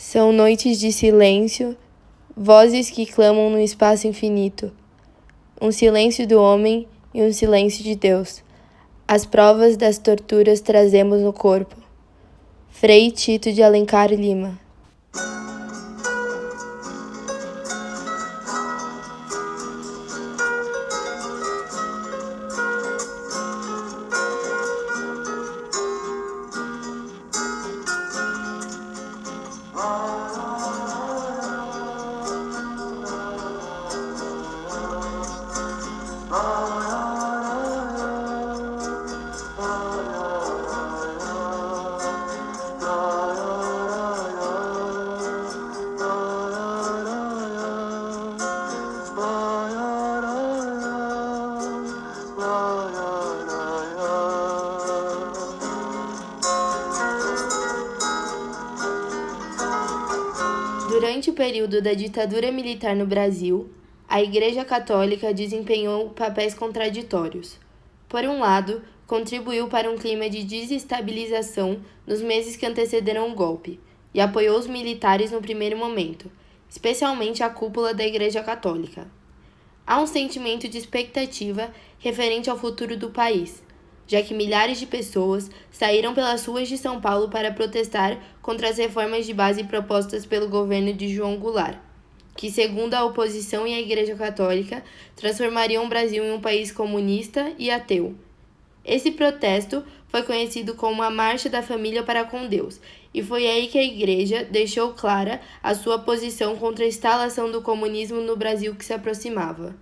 São noites de silêncio, vozes que clamam no espaço infinito. Um silêncio do homem e um silêncio de Deus. As provas das torturas trazemos no corpo. Frei Tito de Alencar Lima. Durante o período da ditadura militar no Brasil, a Igreja Católica desempenhou papéis contraditórios. Por um lado, contribuiu para um clima de desestabilização nos meses que antecederam o golpe, e apoiou os militares no primeiro momento, especialmente a cúpula da Igreja Católica. Há um sentimento de expectativa referente ao futuro do país, já que milhares de pessoas saíram pelas ruas de São Paulo para protestar contra as reformas de base propostas pelo governo de João Goulart, que, segundo a oposição e a Igreja Católica, transformariam o Brasil em um país comunista e ateu. Esse protesto foi conhecido como a Marcha da Família para com Deus, e foi aí que a Igreja deixou clara a sua posição contra a instalação do comunismo no Brasil que se aproximava.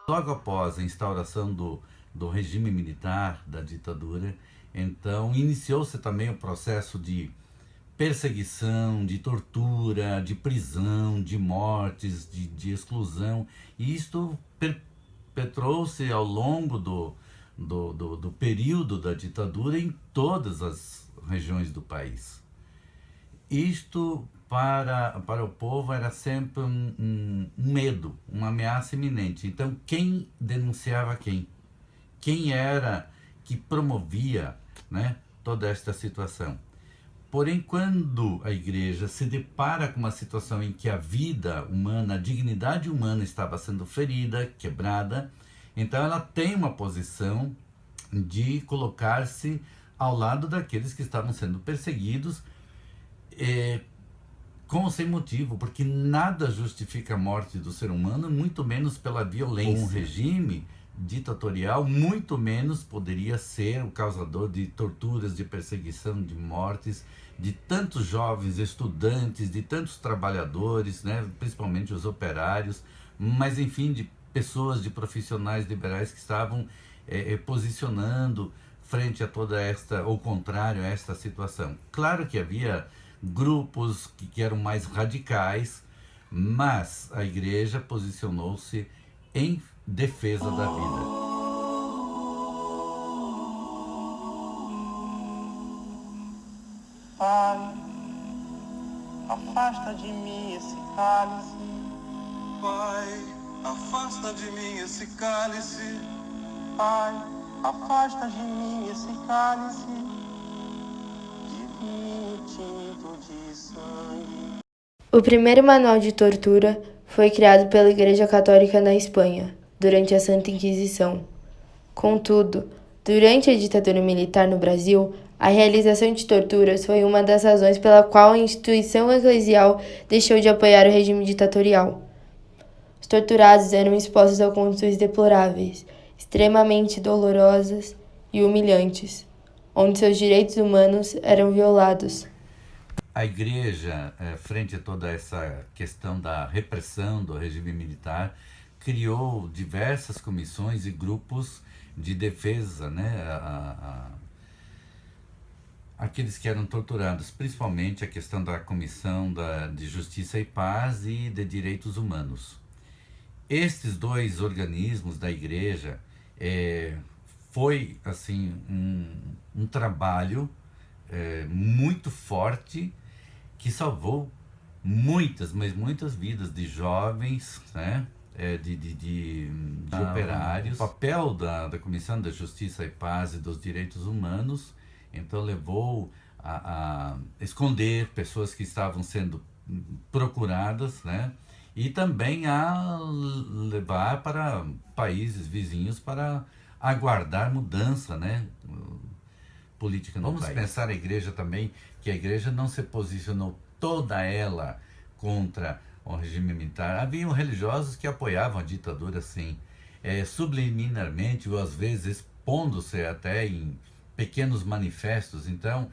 Logo após a instauração do regime militar, da ditadura, então iniciou-se também o processo de perseguição, de tortura, de prisão, de mortes, de exclusão, e isto perpetrou-se ao longo do período da ditadura em todas as regiões do país. Isto para o povo era sempre um medo, uma ameaça iminente. Então, quem denunciava quem? Quem era que promovia, né, toda esta situação? Porém, quando a igreja se depara com uma situação em que a vida humana, a dignidade humana estava sendo ferida, quebrada, então ela tem uma posição de colocar-se ao lado daqueles que estavam sendo perseguidos, com ou sem motivo, porque nada justifica a morte do ser humano, muito menos pela violência. Um regime ditatorial, muito menos poderia ser o causador de torturas, de perseguição, de mortes, de tantos jovens estudantes, de tantos trabalhadores, né, principalmente os operários, mas enfim, de pessoas, de profissionais liberais que estavam posicionando frente a toda esta, ou contrário a esta situação. Claro que havia grupos que eram mais radicais, mas a igreja posicionou-se em defesa da vida. Pai, afasta de mim esse cálice. Pai, afasta de mim esse cálice. Pai, afasta de mim esse cálice de vinho tinto de sangue. O primeiro manual de tortura foi criado pela Igreja Católica na Espanha, durante a Santa Inquisição. Contudo, durante a ditadura militar no Brasil, a realização de torturas foi uma das razões pela qual a instituição eclesial deixou de apoiar o regime ditatorial. Os torturados eram expostos a condições deploráveis, extremamente dolorosas e humilhantes, onde seus direitos humanos eram violados. A igreja, frente a toda essa questão da repressão do regime militar, criou diversas comissões e grupos de defesa, né, aqueles que eram torturados, principalmente a questão da Comissão de Justiça e Paz e de Direitos Humanos. Estes dois organismos da igreja foi assim um trabalho muito forte que salvou muitas, mas muitas vidas de jovens, né, de operários. O papel da Comissão da Justiça e Paz e dos Direitos Humanos, então, levou a esconder pessoas que estavam sendo procuradas, né? E também a levar para países vizinhos para aguardar mudança, né? Política no país. Vamos pensar a igreja também, que a igreja não se posicionou toda ela contra o regime militar. Havia religiosos que apoiavam a ditadura, sim, subliminarmente, ou às vezes expondo-se até em pequenos manifestos. Então,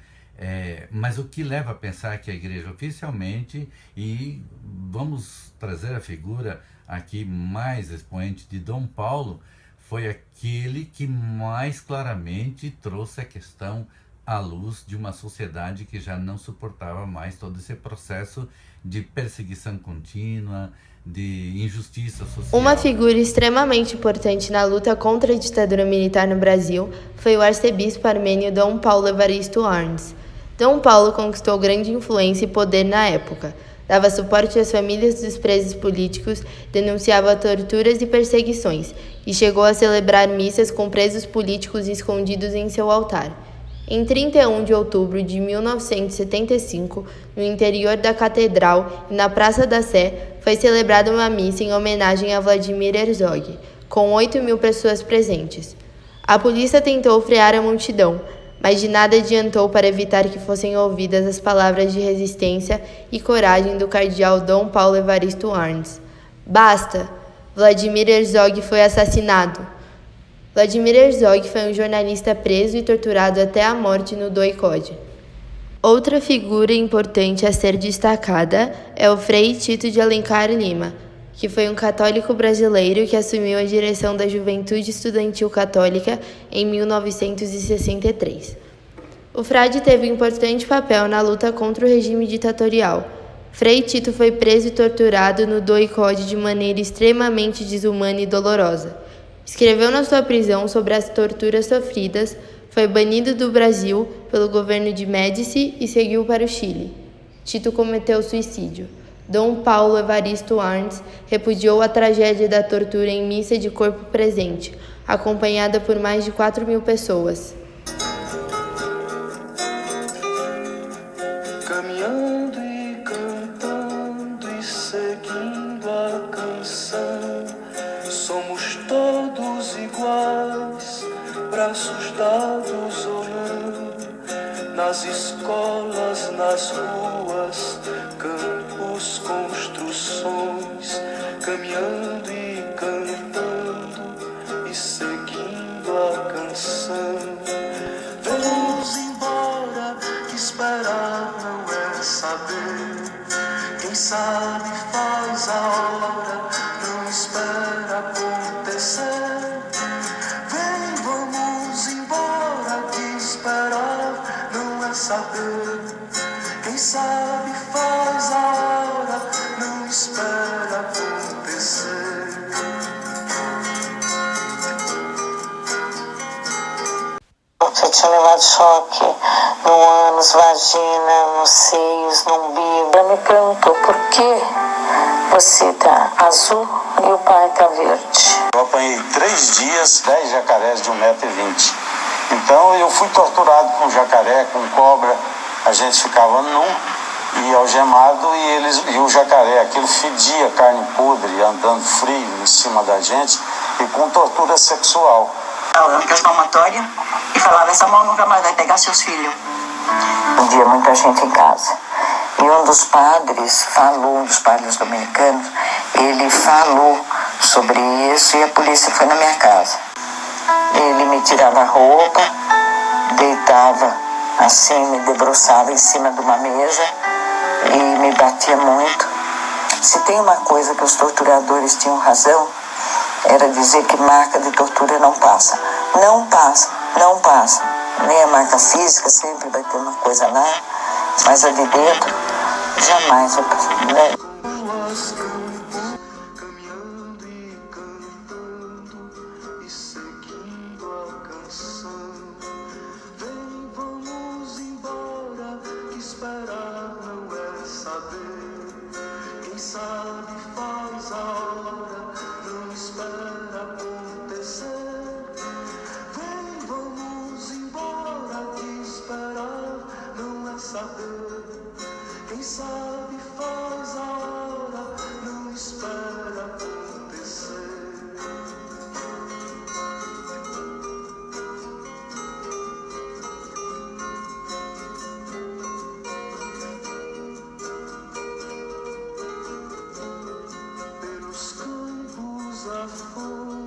mas o que leva a pensar que a igreja oficialmente, e vamos trazer a figura aqui mais expoente de Dom Paulo, foi aquele que mais claramente trouxe a questão à luz de uma sociedade que já não suportava mais todo esse processo de perseguição contínua, de injustiça social. Uma figura extremamente importante na luta contra a ditadura militar no Brasil foi o arcebispo armênio Dom Paulo Evaristo Arns. Dom Paulo conquistou grande influência e poder na época. Dava suporte às famílias dos presos políticos, denunciava torturas e perseguições, e chegou a celebrar missas com presos políticos escondidos em seu altar. Em 31 de outubro de 1975, no interior da Catedral e na Praça da Sé, foi celebrada uma missa em homenagem a Vladimir Herzog, com 8.000 pessoas presentes. A polícia tentou frear a multidão, mas de nada adiantou para evitar que fossem ouvidas as palavras de resistência e coragem do cardeal Dom Paulo Evaristo Arns. Basta! Vladimir Herzog foi assassinado. Vladimir Herzog foi um jornalista preso e torturado até a morte no DOI-CODE. Outra figura importante a ser destacada é o Frei Tito de Alencar Lima, que foi um católico brasileiro que assumiu a direção da Juventude Estudantil Católica em 1963. O frade teve um importante papel na luta contra o regime ditatorial. Frei Tito foi preso e torturado no DOI-CODE de maneira extremamente desumana e dolorosa. Escreveu na sua prisão sobre as torturas sofridas, foi banido do Brasil pelo governo de Médici e seguiu para o Chile. Tito cometeu suicídio. Dom Paulo Evaristo Arns repudiou a tragédia da tortura em missa de corpo presente, acompanhada por mais de 4.000 pessoas. Caminhando e cantando e seguindo a canção, somos todos iguais, braços dados ou não, nas escolas, nas ruas, campos, construções, caminhando e cantando e seguindo a canção. Vamos embora, que esperar não é saber. Quem sabe faz a hora, não espera acontecer. Vem, vamos embora, que esperar não é saber. Quem sabe faz a hora, não espera acontecer. Eu tinha levado choque no ânus, vagina, nos seios, no umbigo. Ela me perguntou por que você tá azul e o pai tá verde. Eu apanhei 3 dias, 10 jacarés de 1,20 m. Então eu fui torturado com jacaré, com cobra. A gente ficava nu e algemado e o jacaré, aquilo fedia carne podre, andando frio em cima da gente e com tortura sexual. Falando que eu sou palmatória e falava, essa mão nunca mais vai pegar seus filhos. Um dia muita gente em casa. E um dos padres dominicanos, ele falou sobre isso e a polícia foi na minha casa. Ele me tirava a roupa, deitava assim, me debruçava em cima de uma mesa e me batia muito. Se tem uma coisa que os torturadores tinham razão, era dizer que marca de tortura não passa. Não passa, não passa. Nem a marca física, sempre vai ter uma coisa lá, mas a de dentro, jamais vai passar. Né? Caminhando e cantando e seguindo a canção. Vem, vamos embora, que esperar não é saber. Quem sabe faz a hora, saber. Quem sabe faz a hora, não espera acontecer. Pelos campos afora